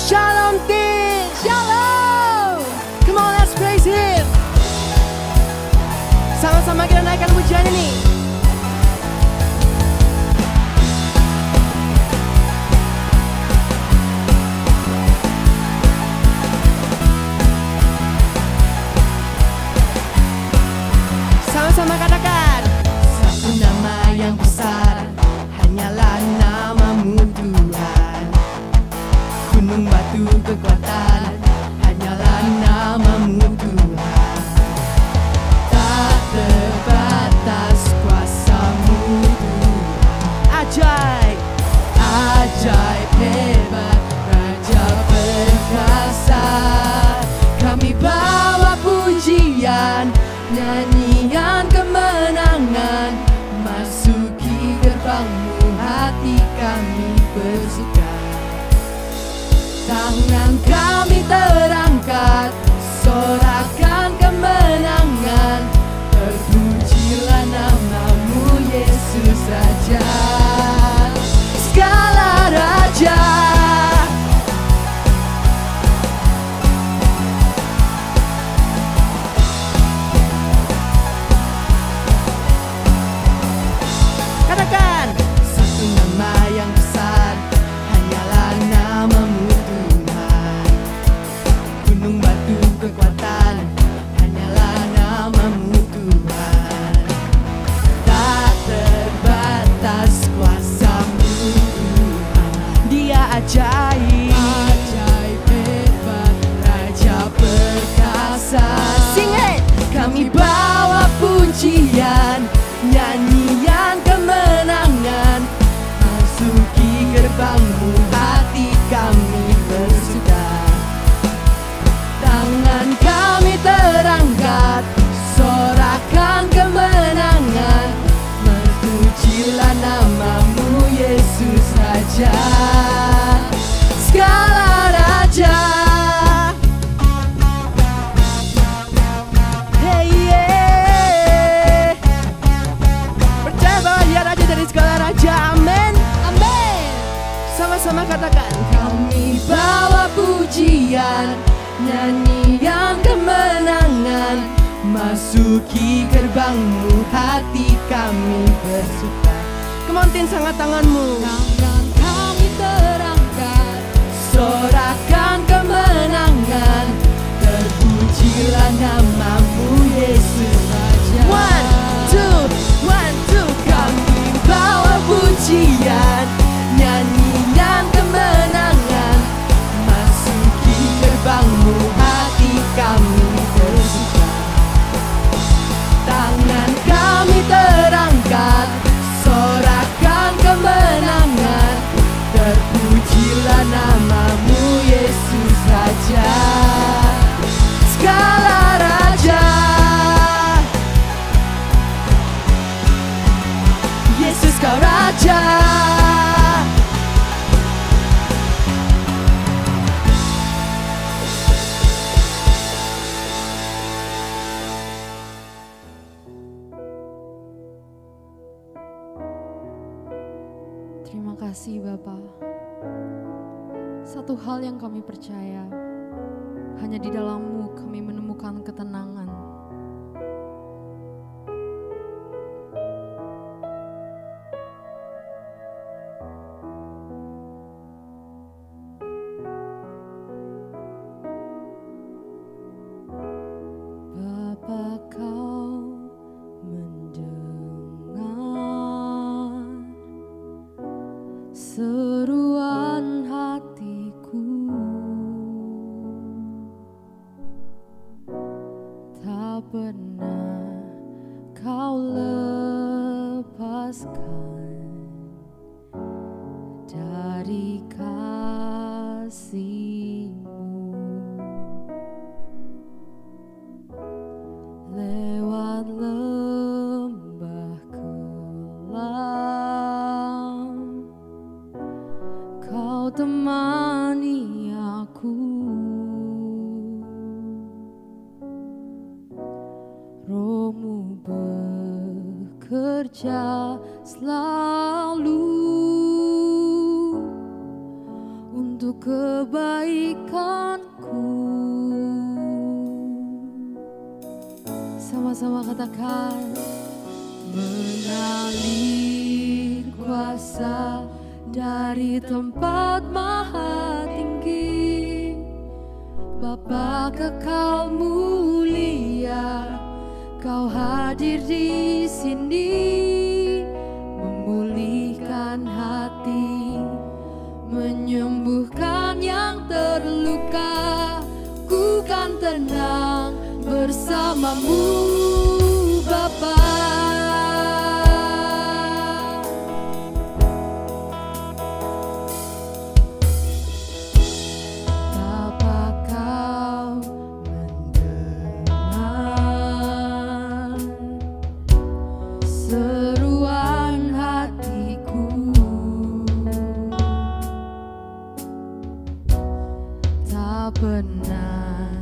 Shalom team, shalom. Come on, let's praise Him. Sama-sama kita naikkan pujian ini. Sama-sama katakan. Satu nama yang besar, hanyalah namamu Tuhan. Gunung batu kekuatan, hanyalah namamu Tuhan. Tak terbatas kuasamu Tuhan. Ajaib, ajaib hebat, Raja perkasa. Kami bawa pujian, nyanyian kemenangan, masuki gerbangmu, hati kami bersuka. Tangan kami terangkat, sorakan kemenangan, terpujilah namamu Yesus Raja, segala Raja. Katakan, satu nama yang besar, hanyalah namamu Tuhan. Gunung batu kekuatan, hanyalah namamu Tuhan. Tak terbatas kuasamu Tuhan. Dia ajaib, ajaib hebat, Raja perkasa. Sing it! Kami bawa pujian, nyanyian kemenangan, masuki gerbangmu, hati kami bersuka. Tangan kami terangkat, sorakan kemenangan, berpujilah namamu Yesus Raja, segala Raja. Hey, yeah. Percaya bahwa Dia Raja dari segala Raja, amin. Amin. Sama-sama katakan, kami bawa pujian, nyanyian kemenangan, masuki gerbangmu, hati kami bersuka. Kemontin sangat tanganmu. Tangan kami terangkat, sorakan kemenangan, terpujilah namamu Yesus Raja. One, two, kami bawa pujian, nyanyian kemenangan, masuki gerbangmu, hati kami bersuka. Tangan kami terangkat, sorakan kemenangan, terpujilah namamu Yesus Raja, segala Raja. Yesus kau Raja. Terima kasih Bapa. Satu hal yang kami percaya, hanya di dalam-Mu kami menemukan ketenangan. Bapa, Kau mendengar seruan hatiku, tak pernah Kau lepaskan dari kasih-Mu. Lewat lembah kelam, Kau temani aku. Roh-Mu bekerja selalu untuk untuk kebaikanku. Sama-sama katakan, mengalir kuasa dari tempat maha tinggi, Bapa kekal mulia, Kau hadir di sini, memulihkan hati, menyembuhkan yang terluka. Ku kan tenang bersamamu, Bapa. Pernah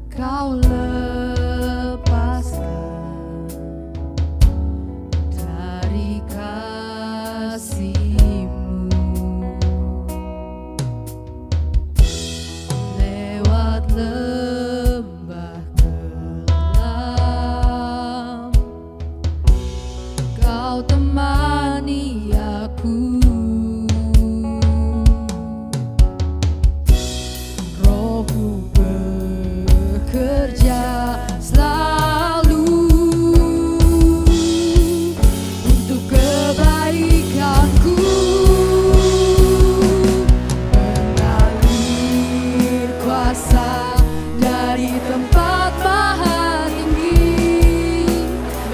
Kau lepaskan dari kasih-Mu, lewat lembah kelam Kau temani aku. Bekerja selalu untuk kebaikanku, mengalir kuasa dari tempat maha tinggi,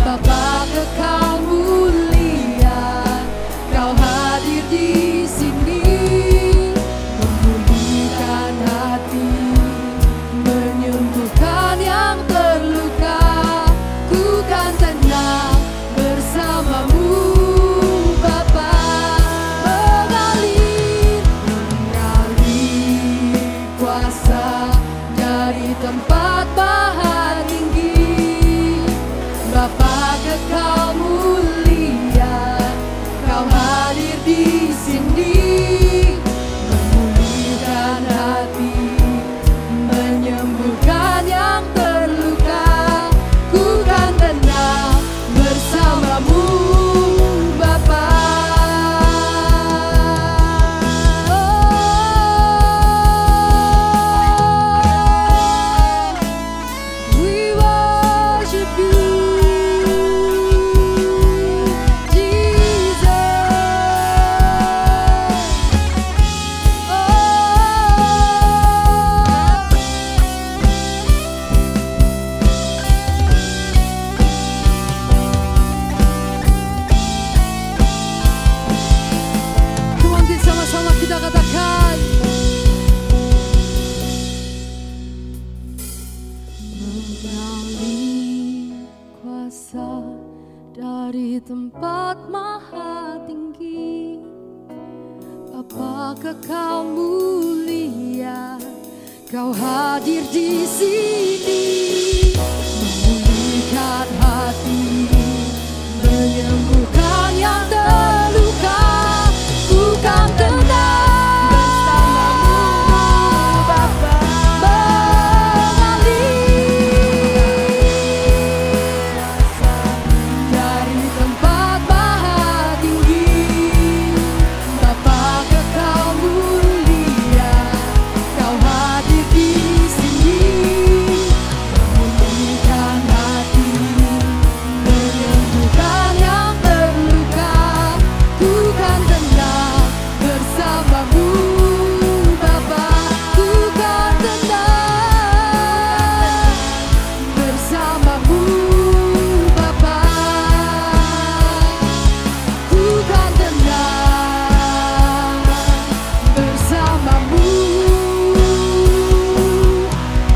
Bapa kekal mulia, Kau hadir di sini, memulihkan hati, menyembuhkan yang terluka. Ku kan tenang bersamamu, Bapa. Mengalir kuasa dari tempat maha tinggi, Bapa kekal mulia, Kau hadir di sini, memulihkan hati, menyembuhkan yang terluka. Ku kan tenang bersamamu, Bapa. We worship you, Jesus. Kembali sama-sama kita katakan, mengalir kuasa dari tempat maha tinggi, Bapa kekal mulia, Kau hadir di sini, memulihkan hati, menyembuhkan yang terluka. Ku kan tenang bersamamu, Bapa. Mengalir dari tempat maha tinggi, Bapa kekal mulia, Kau hadir di sini, memulihkan hati, menyembuhkan yang terluka. Ku kan tenang bersamamu, Bapa. Ku kan tenang bersamamu, Bapa. Ku kan tenang bersamamu,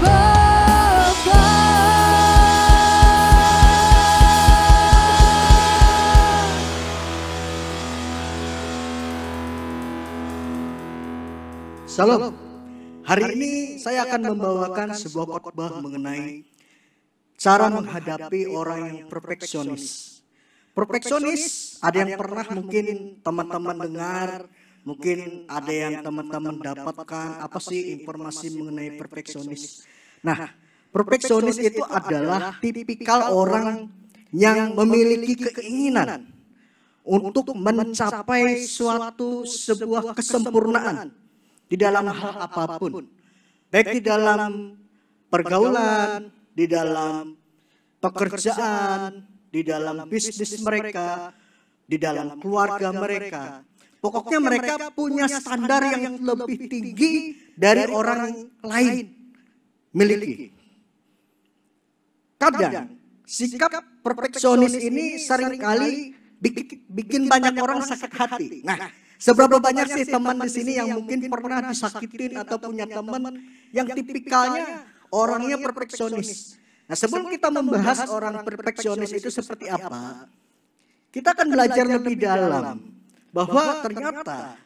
Bapa. Shalom. Hari ini saya akan membawakan sebuah khotbah mengenai cara menghadapi orang yang perfeksionis. Perfeksionis, ada yang pernah mungkin teman-teman dengar mungkin ada yang teman-teman dapatkan apa sih informasi mengenai perfeksionis. Nah, perfeksionis itu adalah tipikal orang yang memiliki keinginan untuk mencapai sebuah kesempurnaan di dalam hal apapun. Baik di dalam pergaulan, di dalam pekerjaan, di dalam bisnis mereka, di dalam keluarga mereka. Pokoknya mereka punya standar yang lebih tinggi dari orang lain miliki. Kadang sikap perfeksionis ini seringkali bikin banyak orang sakit hati. Nah, seberapa banyak sih teman di sini yang mungkin pernah disakitin atau punya teman yang tipikalnya orangnya perfeksionis. Nah, sebelum kita membahas orang perfeksionis itu seperti apa, kita akan belajar lebih dalam bahwa ternyata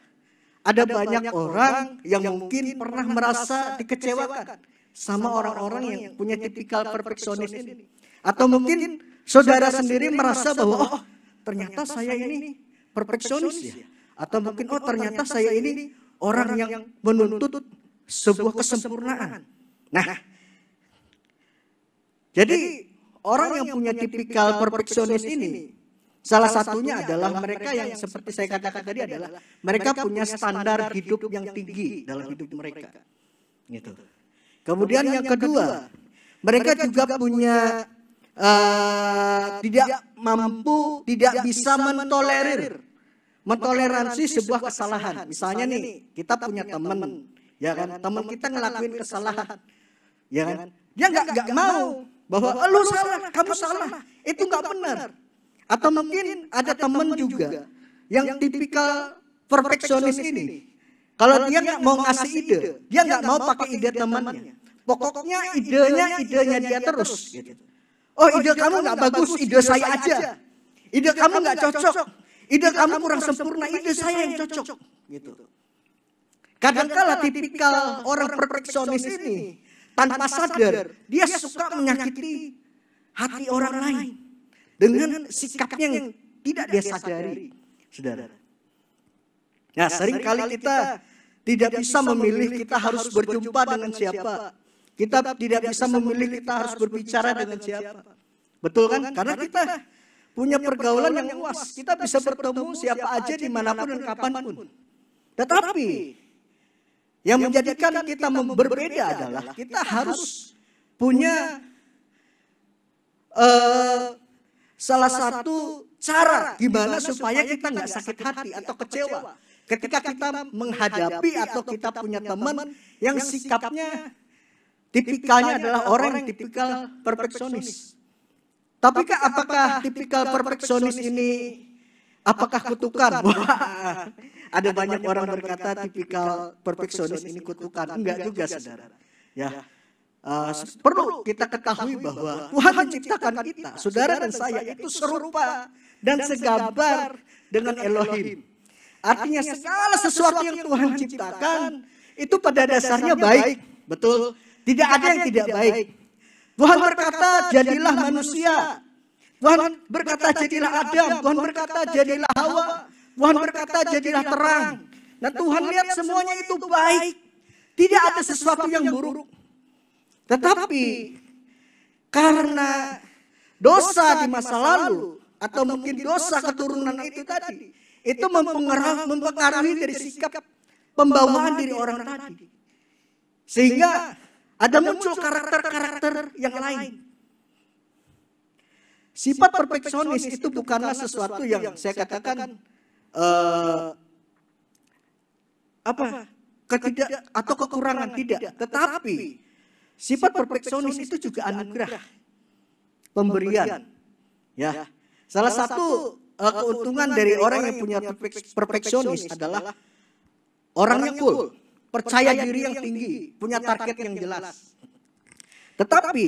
ada banyak orang yang mungkin pernah merasa dikecewakan sama orang-orang yang punya tipikal perfeksionis ini. Atau mungkin saudara sendiri merasa bahwa oh, ternyata saya ini perfeksionis ya. Atau mungkin oh ternyata saya ini orang yang menuntut sebuah kesempurnaan. Nah, jadi orang yang punya tipikal perfeksionis ini salah satunya adalah mereka yang seperti saya katakan tadi adalah mereka punya standar hidup yang tinggi dalam hidup mereka. Gitu. Kemudian yang kedua, mereka juga punya tidak bisa mentoleransi sebuah kesalahan. Misalnya nih, kita punya teman, ya kan? Teman kita ngelakuin kesalahan, ya kan? Dia nggak mau bahwa lu salah, kamu salah, itu nggak benar. Atau mungkin ada teman juga yang tipikal perfeksionis ini. Kalau dia nggak mau ngasih ide, dia nggak mau pakai ide temannya. Pokoknya idenya dia terus. Gitu. Oh, ide kamu nggak bagus, ide saya aja. Ide kamu nggak cocok, ide kamu kurang sempurna, ide saya yang cocok. Gitu. Kadangkala tipikal orang perfeksionis ini tanpa sadar dia suka menyakiti hati orang lain dengan sikapnya yang tidak dia sadari, saudara. Nah, seringkali kita tidak bisa memilih kita harus berjumpa dengan siapa. Kita tidak bisa memilih kita harus berbicara dengan siapa. Betul kan? Karena kita punya pergaulan yang luas. Kita bisa bertemu siapa aja dimanapun dan kapanpun. Tetapi yang menjadikan kita berbeda adalah kita harus punya salah satu cara gimana supaya kita nggak sakit hati atau kecewa ketika kita menghadapi atau kita punya teman yang sikapnya tipikalnya adalah orang yang tipikal perfeksionis. Tapi apakah tipikal perfeksionis ini apakah kutukan? Wah, ada banyak orang berkata tipikal perfeksionis ini kutukan. Enggak juga, saudara. Ya, perlu kita ketahui bahwa Tuhan menciptakan kita, saudara dan saya itu serupa dan segambar dengan Elohim. Artinya segala sesuatu yang Tuhan ciptakan itu pada dasarnya baik, betul. Tidak ada yang tidak baik. Tuhan berkata jadilah manusia. Tuhan berkata jadilah Adam. Tuhan berkata jadilah Hawa. Tuhan berkata jadilah terang. Nah, Tuhan lihat semuanya itu baik. Tidak ada sesuatu yang buruk. Tetapi karena dosa di masa lalu atau mungkin dosa keturunan itu tadi, itu mempengaruhi dari sikap pembawaan diri orang tadi. Sehingga ada muncul karakter-karakter yang lain. Sifat perfeksionis itu bukanlah sesuatu yang saya katakan atau kekurangan, tidak. Tetapi sifat perfeksionis itu juga anugerah, pemberian. Ya, salah satu keuntungan dari orang yang punya perfeksionis adalah orang yang cool, percaya diri yang tinggi, punya target yang jelas. Tetapi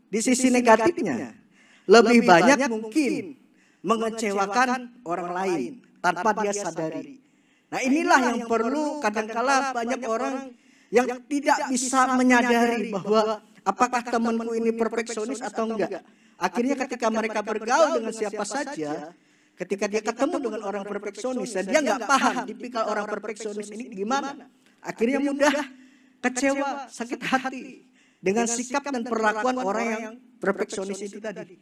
di sisi negatifnya, lebih banyak mungkin mengecewakan orang lain tanpa dia sadari. Nah, inilah yang perlu kadangkala banyak orang yang tidak bisa menyadari bahwa apakah temanku ini perfeksionis atau enggak. Akhirnya ketika mereka bergaul dengan siapa saja, ketika dia ketemu dengan orang perfeksionis dan dia nggak paham tipikal orang perfeksionis ini gimana, akhirnya mudah kecewa, sakit hati dengan sikap dan perlakuan orang yang perfeksionis itu tadi.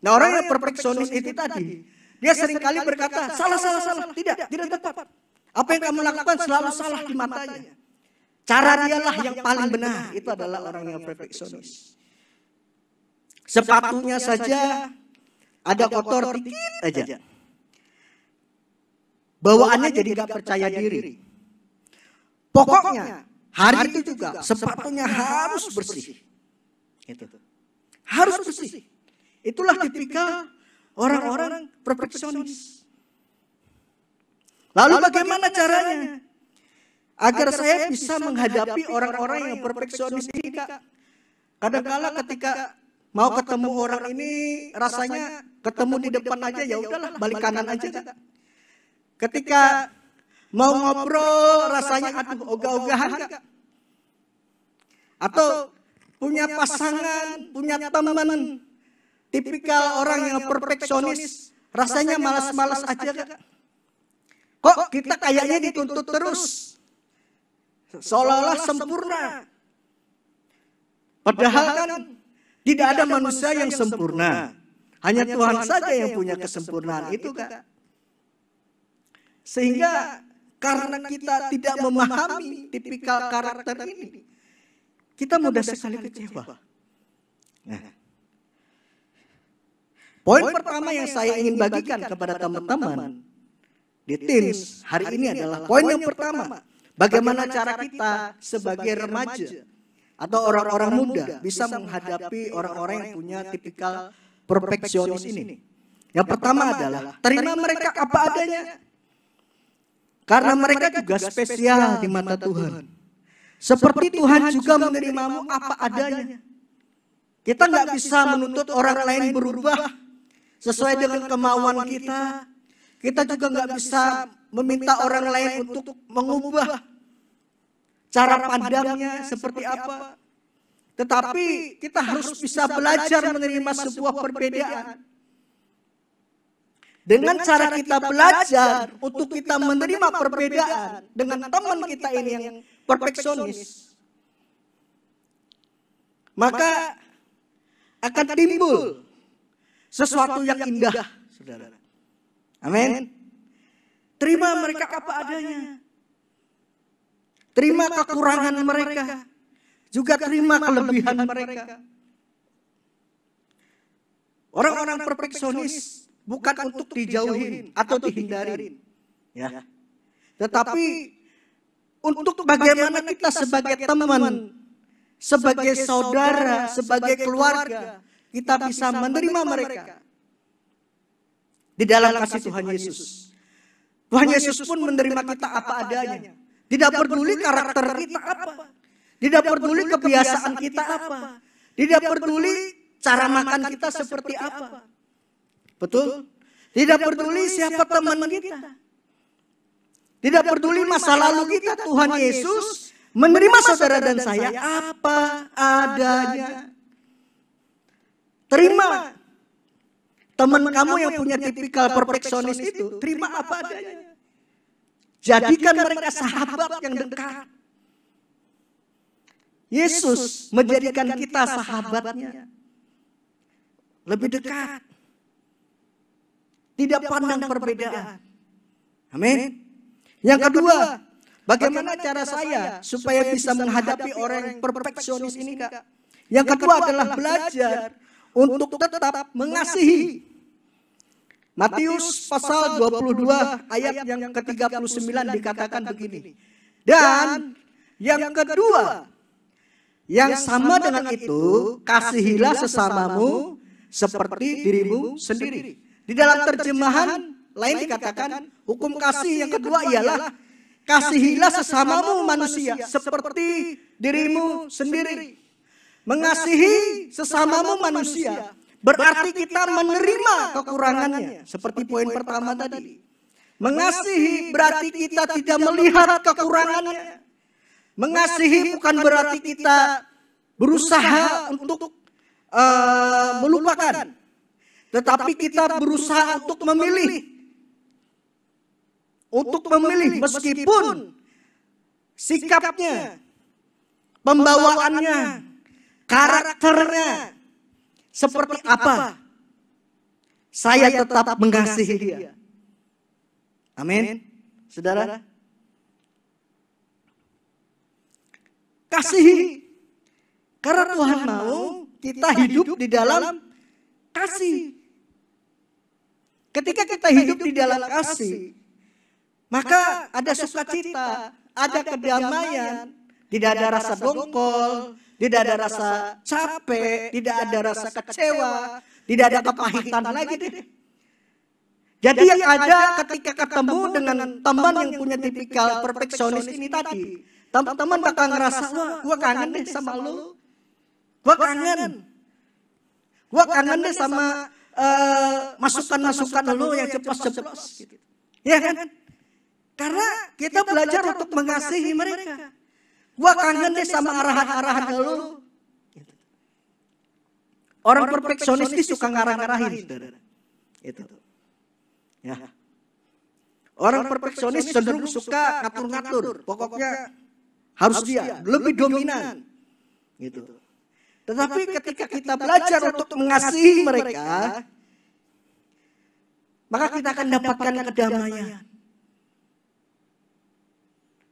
Nah, orang yang perfeksionis itu tadi, dia seringkali berkata, salah, tidak tepat. Apa yang kamu lakukan selalu salah di matanya. Cara dialah yang paling benar, itu adalah orang yang perfeksionis. Sepatunya saja ada kotor dikit aja, bawaannya jadi gak percaya diri. Pokoknya hari itu juga sepatunya harus bersih. Itu harus bersih. Itulah tipikal orang-orang perfeksionis. Lalu bagaimana caranya agar saya bisa menghadapi orang-orang yang perfeksionis ini, Kak? Kadang-kala ketika mau ketemu orang ini rasanya ketemu di depan aja, ya udahlah balik kanan aja, Kak. Ketika mau ngobrol rasanya aduh ogah-ogahan, Kak. Atau punya pasangan, punya teman, tipikal orang yang perfeksionis, rasanya malas-malas aja, Kak. Kok kita kayaknya dituntut terus, seolah-olah sempurna. Padahal kan tidak ada manusia yang sempurna. Hanya Tuhan saja yang punya kesempurnaan itu, Kak. Sehingga karena kita tidak memahami tipikal karakter ini, kita mudah sekali kecewa. Nah, poin pertama yang saya ingin bagikan kepada teman-teman di Teens hari ini adalah poin yang pertama. Bagaimana cara kita sebagai remaja atau orang-orang muda bisa menghadapi orang-orang yang punya tipikal perfeksionis ini. Yang pertama adalah terima mereka apa adanya. Karena mereka juga spesial di mata Tuhan. Seperti Tuhan juga menerimamu apa adanya. Kita nggak bisa menuntut orang lain berubah sesuai dengan kemauan kita. Kita juga nggak bisa meminta orang lain untuk mengubah cara pandangnya seperti apa. Tetapi kita harus bisa belajar menerima sebuah perbedaan. Dengan cara kita belajar untuk kita menerima perbedaan dengan teman kita ini yang perfeksionis, maka akan timbul sesuatu yang indah, saudara. Amin. Terima mereka apa adanya. Terima kekurangan mereka. Juga terima kelebihan mereka. Orang-orang perfeksionis bukan untuk dijauhin atau dihindarin. Ya. Tetapi untuk bagaimana kita sebagai teman, sebagai saudara, sebagai keluarga, kita bisa menerima mereka. Di dalam kasih Tuhan Yesus. Tuhan Yesus pun menerima kita apa adanya. Tidak peduli karakter kita apa. Tidak peduli kebiasaan kita apa. Tidak peduli cara makan kita seperti apa. Betul? Tidak peduli siapa teman kita. Tidak peduli masa lalu kita. Tuhan Yesus menerima saudara dan saya apa adanya. Terima. Teman kamu yang punya tipikal perfeksionis itu, terima apa adanya. Jadikan mereka sahabat yang dekat. Yesus menjadikan kita sahabatnya. Lebih dekat. Tidak pandang perbedaan. Amin. Yang kedua, bagaimana cara saya supaya bisa menghadapi orang yang perfeksionis ini, Kak? Yang kedua adalah belajar untuk tetap mengasihi. Matius pasal 22 ayat yang ke-39 dikatakan begini. Dan yang kedua, yang sama dengan itu, kasihilah sesamamu seperti dirimu sendiri. Di dalam terjemahan lain dikatakan, hukum kasih yang kedua ialah kasihilah sesamamu manusia seperti dirimu sendiri. Mengasihi sesamamu manusia berarti kita menerima kekurangannya. Seperti poin pertama tadi. Mengasihi berarti kita tidak melihat kekurangannya. Mengasihi bukan berarti kita berusaha untuk melupakan. Tetapi kita berusaha untuk memilih untuk memilih meskipun sikapnya, pembawaannya, karakternya seperti apa, saya tetap mengasihi dia. Amin. Saudara, kasihi. Karena Tuhan mau kita hidup di dalam kasih. Ketika kita hidup di dalam kasih, maka ada sukacita, ada kedamaian, tidak ada rasa dongkol, tidak ada rasa capek, tidak ada rasa kecewa, tidak ada kepahitan lagi deh. Jadi yang ada ketika ketemu dengan teman yang punya tipikal perfeksionis ini tadi, teman-teman bakal ngerasa, wah gua kangen deh sama lu, gua kangen deh sama masukan-masukan lu yang ceplos-ceplos gitu. Ya kan? Karena kita belajar untuk mengasihi mereka. Gua kangen deh sama arahan-arahan lu. Orang perfeksionis itu suka ngarah-ngarahin, saudara. Itu. Ya. Orang perfeksionis cenderung suka ngatur-ngatur. Pokoknya harus dia lebih dominan. Gitu. Tetapi ketika kita belajar untuk mengasihi mereka, maka kita akan dapatkan kedamaian.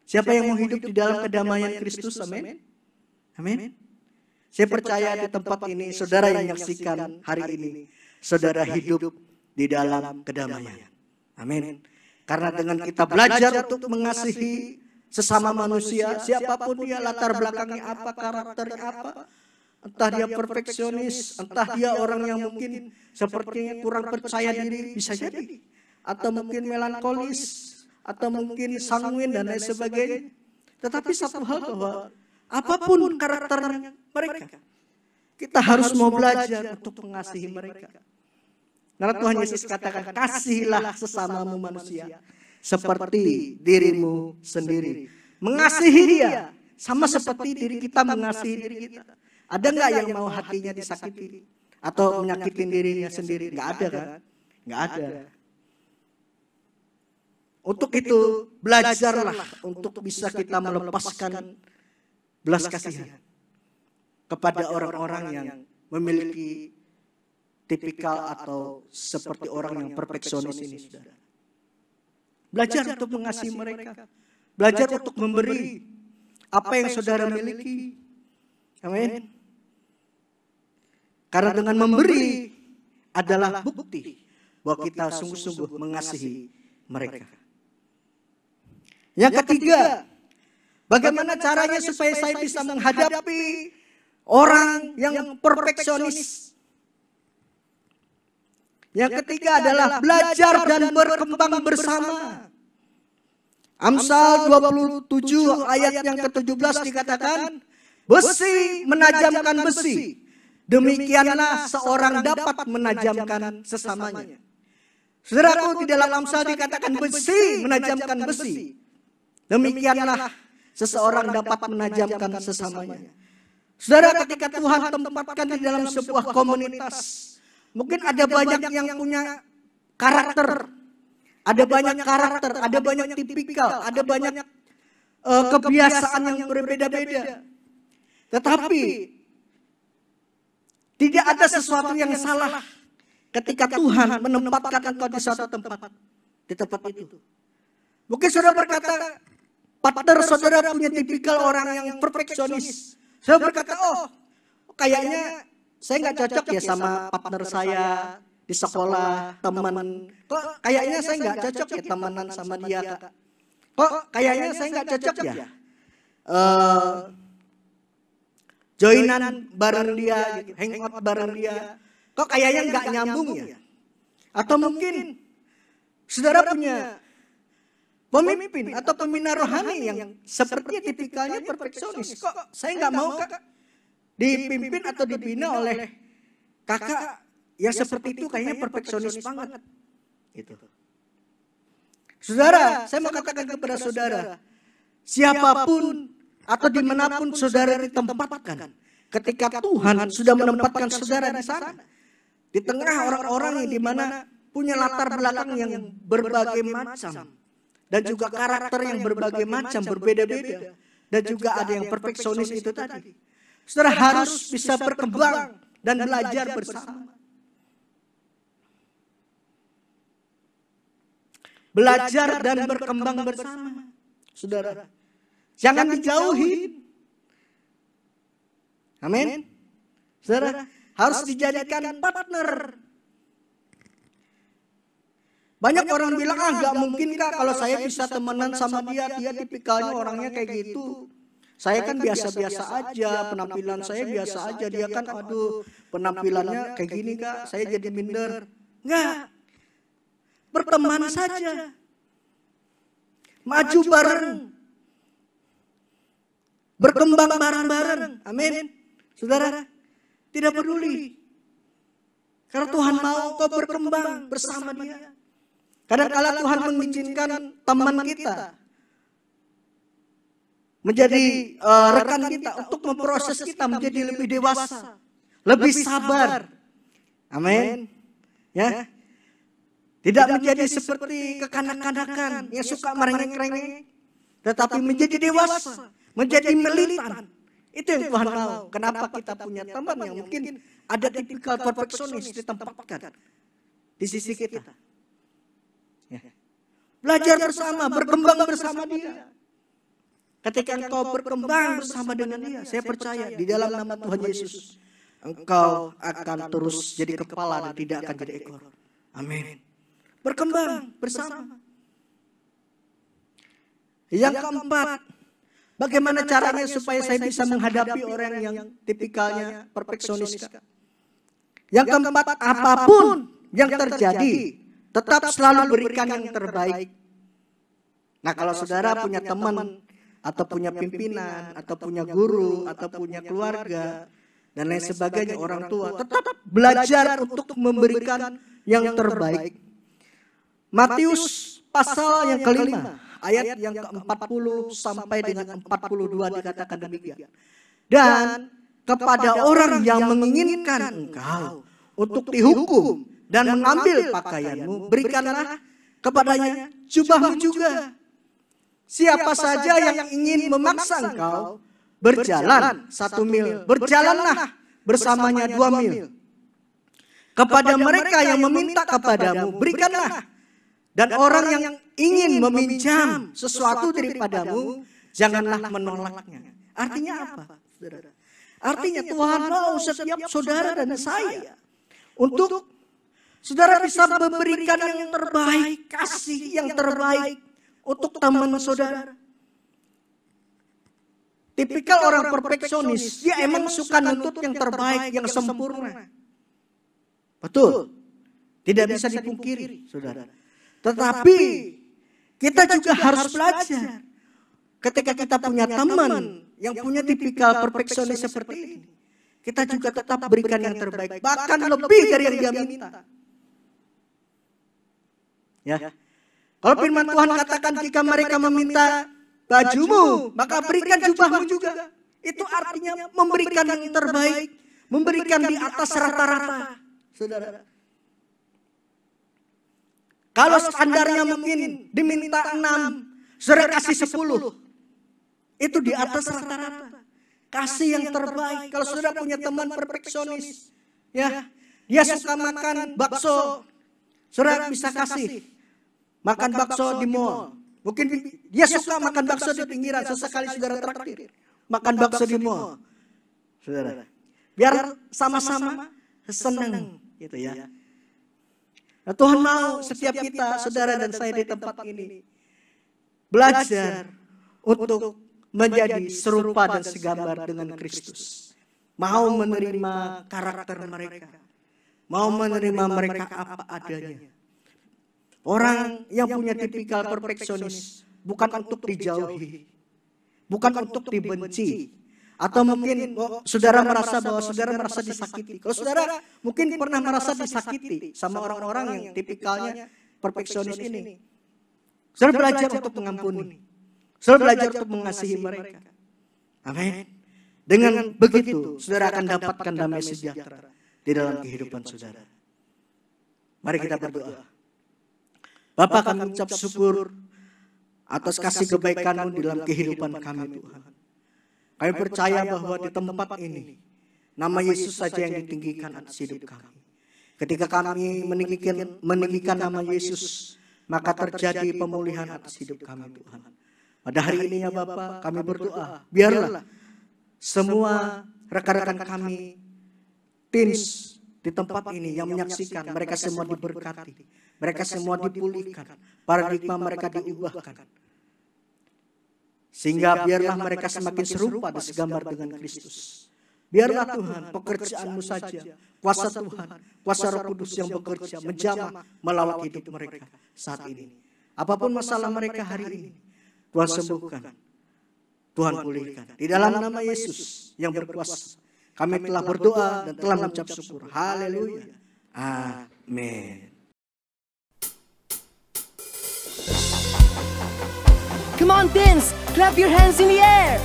Siapa yang mau hidup di dalam kedamaian Kristus? Amin. Amin. Saya percaya di tempat ini, saudara yang menyaksikan hari ini, saudara hidup di dalam kedamaian. Amin. Karena dengan kita belajar untuk mengasihi sesama manusia, siapapun dia, latar belakangnya apa, karakternya apa, entah dia perfeksionis, entah dia orang yang mungkin sepertinya kurang percaya diri, bisa jadi, atau mungkin melankolis, atau mungkin sanguin dan lain sebagainya. Tetapi satu hal bahwa apapun karakternya mereka, kita harus mau belajar untuk mengasihi mereka. Karena Tuhan Yesus katakan, kasihilah sesamamu manusia seperti dirimu sendiri. Mengasihi dia sama seperti diri kita mengasihi diri kita. Ada nggak yang mau hatinya disakiti atau menyakitin dirinya sendiri? Nggak ada kan? Nggak ada. Untuk itu belajarlah untuk bisa kita melepaskan belas kasihan kepada orang-orang yang memiliki tipikal atau seperti orang yang perfeksionis ini, saudara. Belajar untuk mengasihi mereka. Belajar untuk memberi apa yang saudara miliki. Amin. Karena dengan memberi adalah bukti bahwa kita sungguh-sungguh mengasihi mereka. Yang ketiga, bagaimana caranya supaya saya bisa menghadapi orang yang perfeksionis? Yang ketiga adalah belajar dan berkembang bersama. Amsal 27 ayat yang ke-17 dikatakan, besi menajamkan besi, demikianlah seorang dapat menajamkan sesamanya. Saudaraku, di dalam Amsal dikatakan besi menajamkan besi, demikianlah seseorang dapat menajamkan sesamanya. Saudara, ketika Tuhan tempatkan di dalam sebuah komunitas, mungkin ada banyak yang punya karakter, ada banyak tipikal, ada banyak kebiasaan yang berbeda-beda. Tetapi tidak ada sesuatu yang salah ketika Tuhan menempatkan engkau di suatu tempat, di tempat itu. Mungkin saudara berkata, partner saudara punya tipikal orang yang perfeksionis. Saudara berkata, oh kayaknya saya nggak cocok ya sama partner saya di sekolah, teman. Kok kayaknya saya nggak cocok ya temanan sama dia, Kak. Kok kayaknya saya nggak cocok ya joinan bareng dia, gitu, hangout bareng dia. Kok kayaknya nggak nyambung ya? Atau mungkin saudara punya pemimpin atau pembina rohani yang sepertinya tipikalnya perfeksionis. Kok saya nggak mau, Kak, dipimpin atau dibina oleh kakak yang seperti itu, kayaknya perfeksionis banget. Gitu. Saudara, saya mau katakan kepada saudara, siapapun atau dimanapun saudara ditempatkan, ketika Tuhan sudah menempatkan saudara di sana, di tengah orang-orang yang dimana punya latar belakang yang berbagai macam, dan juga karakter yang berbagai macam, berbeda-beda. Dan juga ada yang perfeksionis itu tadi. Saudara harus bisa berkembang dan belajar bersama. Belajar dan berkembang bersama. Saudara, jangan dijauhi. Amin. Saudara, harus dijadikan partner. Banyak orang bilang, nggak mungkin Kak kalau saya bisa temenan sama dia tipikalnya orangnya kayak gitu. Saya kan biasa-biasa aja, penampilan saya biasa aja, dia kan aduh penampilannya kayak gini Kak, saya jadi minder. Enggak, berteman saja, maju bareng, berkembang bareng-bareng, amin. Saudara, tidak peduli, karena Tuhan mau kau berkembang bersama dia. Kadang-kala Tuhan mengizinkan teman kita menjadi rekan kita untuk memproses kita menjadi lebih dewasa, lebih sabar. Amin. Ya. Tidak menjadi seperti kekanak-kanakan yang suka merengek-rengek, tetapi menjadi dewasa, menjadi militan. Itu yang Tuhan mau. Kenapa kita punya teman yang mungkin ada tipikal perfeksionis ditempatkan di sisi kita. Belajar bersama, berkembang bersama dia. Ketika engkau berkembang bersama dengan dia, saya percaya di dalam nama Tuhan Yesus, engkau akan terus jadi kepala dan tidak akan jadi ekor. Amin. Berkembang bersama. Yang keempat, bagaimana caranya supaya saya bisa menghadapi orang yang tipikalnya perfeksionis? Yang keempat, apapun yang terjadi, tetap selalu berikan yang terbaik. Nah, kalau saudara punya teman, atau punya pimpinan, atau punya guru, atau punya keluarga, dan lain sebagainya, orang tua, tetap belajar untuk memberikan yang terbaik. Matius pasal yang kelima, ayat yang ke-40 sampai dengan 42 dikatakan demikian. Dan kepada orang yang menginginkan engkau untuk dihukum dan mengambil pakaianmu, berikanlah kepadanya jubahmu juga. Siapa saja yang ingin memaksa engkau berjalan 1 mil, berjalanlah bersamanya 2 mil. Kepada mereka yang meminta kepadamu, berikanlah. Dan orang yang ingin meminjam sesuatu daripadamu, janganlah menolaknya. Artinya apa, saudara? Artinya Tuhan mau setiap saudara dan saya untuk saudara bisa memberikan yang terbaik, kasih yang terbaik untuk teman saudara. Tipikal orang perfeksionis, dia emang suka nuntut yang terbaik, yang sempurna. Betul, tidak bisa dipungkiri, saudara. Tetapi kita juga harus belajar. Ketika kita punya teman yang punya tipikal perfeksionis seperti ini, kita juga tetap berikan yang terbaik, bahkan lebih dari yang dia minta. Ya. Kalau firman Tuhan katakan jika mereka meminta bajumu, maka berikan jubahmu juga. Itu artinya memberikan yang terbaik, memberikan di atas rata-rata, saudara. Kalau standarnya mungkin diminta 6, saudara kasih 10. Itu di atas rata-rata. Kasih yang terbaik. Kalau saudara punya teman perfeksionis, ya, dia suka makan bakso, saudara bisa kasih makan bakso di mall. Mungkin dia suka makan bakso di pinggiran, sesekali saudara traktir makan bakso di mall, saudara. Biar sama-sama senang, gitu ya. Nah, Tuhan mau setiap kita, saudara dan saya di tempat ini, belajar untuk menjadi serupa dan segambar dengan Kristus. Mau menerima karakter mereka, mau menerima mereka apa adanya. Orang yang punya tipikal perfeksionis bukan untuk dijauhi, bukan untuk dibenci. Atau mungkin saudara merasa bahwa saudara merasa disakiti. Kalau saudara mungkin pernah merasa disakiti sama orang-orang yang tipikalnya perfeksionis ini, saudara belajar untuk mengampuni. Saudara belajar untuk mengasihi mereka. Amin. Dengan begitu, saudara akan dapatkan damai sejahtera di dalam kehidupan saudara. Mari kita berdoa. Bapa, kami ucap syukur atas kasih kebaikan-Mu dalam kehidupan kami Tuhan. Kami percaya bahwa di tempat ini nama Yesus saja yang ditinggikan atas hidup kami. Ketika kami meninggikan nama Yesus, maka terjadi pemulihan atas hidup kami Tuhan. Pada hari ini ya Bapa, kami berdoa, biarlah semua rekan-rekan kami, teens di tempat ini yang menyaksikan, mereka semua diberkati, mereka semua dipulihkan, paradigma mereka diubahkan. Sehingga biarlah mereka semakin serupa dan segambar dengan Kristus. Biarlah Tuhan pekerjaan-Mu saja, kuasa Tuhan, kuasa Roh Kudus yang bekerja, menjamah melawat hidup mereka saat ini. Apapun masalah mereka hari ini, Tuhan sembuhkan, Tuhan pulihkan. Di dalam nama Yesus yang berkuasa, kami telah berdoa dan telah mengucap syukur. Haleluya. Amin. Come on, dance! Clap your hands in the air!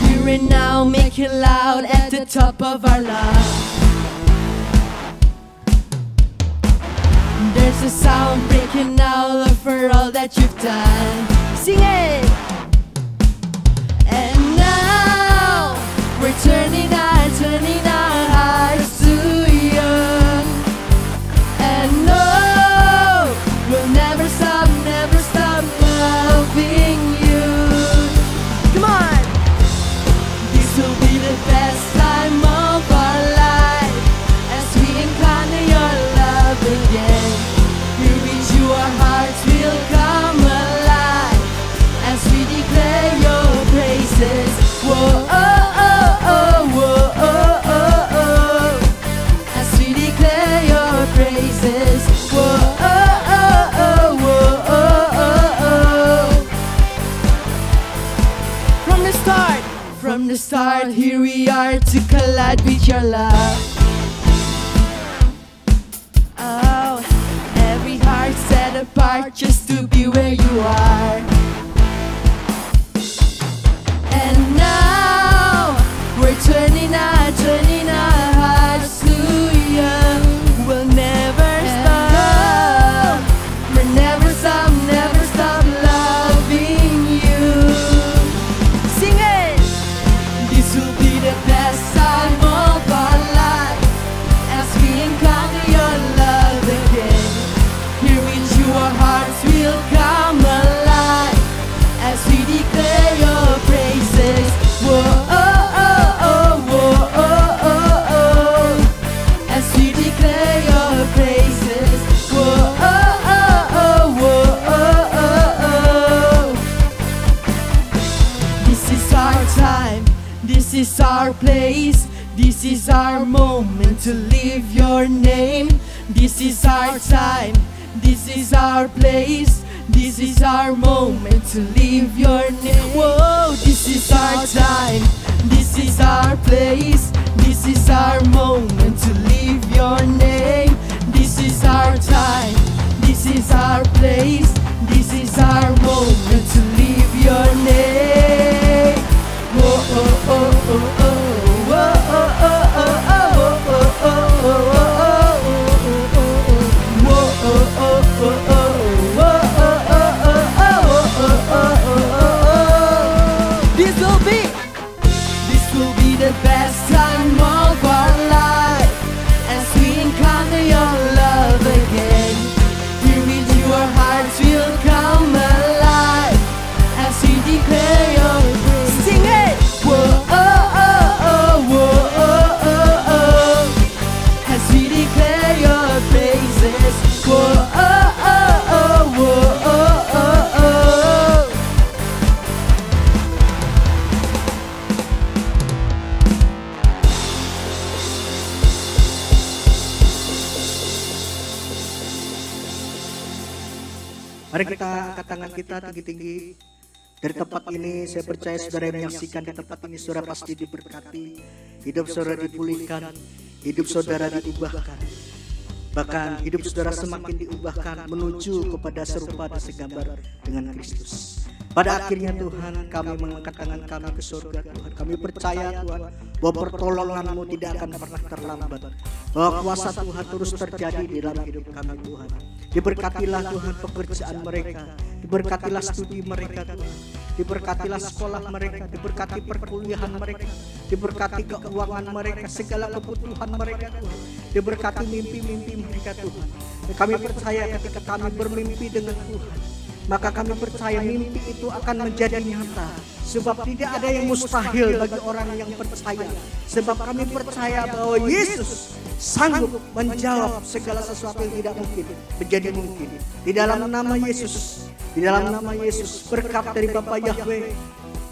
Here and now, make it loud at the top of our lungs. There's a sound breaking out for all that you've done. Sing it! And now we're turning our hearts to you. And no, we'll never stop loving you. Come on! This will be the best time of our life as we encounter your love again. Here with you our hearts will come alive as we declare your praises. Whoa, oh, oh, oh, whoa, oh, oh, oh. As we declare your praises. Whoa, oh, oh, oh, whoa, oh, oh, oh. From the start, here we are to collide with your love. Oh, every heart set apart just to be where you are. And now we're turning our hearts to you. We'll never stop. We'll never stop loving you. Sing it. This will be the best time of our life as we encounter your love again. Here with you our hearts will come alive as we declare your praises. Whoa, oh, oh, oh, whoa, oh, oh, oh. As we declare your praises. Whoa, oh, oh, oh, whoa, oh, oh, oh. This is our time, this is our place, this is our moment to live your name. This is our time, this is our place, this is our moment to live your name. Whoa, this is our time, this is our place, this is our moment to live your name. This is our time, this is our place, this is our moment to live your name. Whoa, oh, oh, oh, oh, whoa, oh, oh, oh, oh, oh, oh, oh, oh. This will be the best time of our life as we encounter your love again. Here with you our hearts will come alive as we declare your praise. Sing it! Whoa, oh, oh, oh, whoa, oh, oh, oh. As we declare your praises. Whoa, oh, oh, oh, whoa, oh, oh, oh. Mari kita angkat tangan kita tinggi-tinggi. Dari tempat ini saya percaya saudara yang menyaksikan di tempat ini saudara pasti diberkati. Hidup saudara dipulihkan, hidup saudara diubahkan. Bahkan hidup saudara semakin diubahkan menuju kepada serupa dan segambar dengan Kristus. Pada akhirnya Tuhan, kami mengangkat tangan kami ke surga Tuhan. Kami percaya Tuhan bahwa pertolongan-Mu tidak akan pernah terlambat, bahwa kuasa Tuhan terus terjadi di dalam hidup kami Tuhan. Diberkatilah Tuhan pekerjaan mereka, diberkatilah studi mereka Tuhan, diberkatilah sekolah mereka, diberkati perkuliahan mereka, diberkati keuangan mereka, segala kebutuhan mereka Tuhan, diberkati mimpi-mimpi mereka Tuhan. Dan kami percaya ketika kami bermimpi dengan Tuhan, maka kami percaya mimpi itu akan menjadi nyata. Sebab tidak ada yang mustahil bagi orang yang percaya. Sebab kami percaya bahwa Yesus sanggup menjawab segala sesuatu yang tidak mungkin menjadi mungkin. Di dalam nama Yesus, di dalam nama Yesus, berkat dari Bapa Yahweh,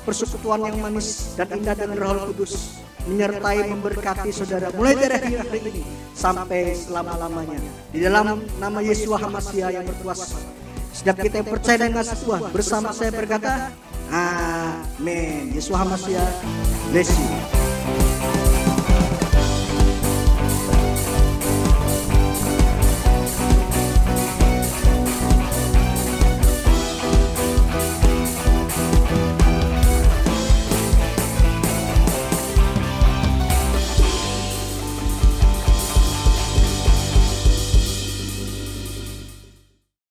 persekutuan yang manis dan indah dan Roh Kudus menyertai memberkati saudara mulai dari hari ini sampai selama-lamanya. Di dalam nama Yeshua HaMashiach yang berkuasa. Setiap kita yang percaya dengan Tuhan, bersama saya berkata, Amin. Yeshua HaMashiach, bless you.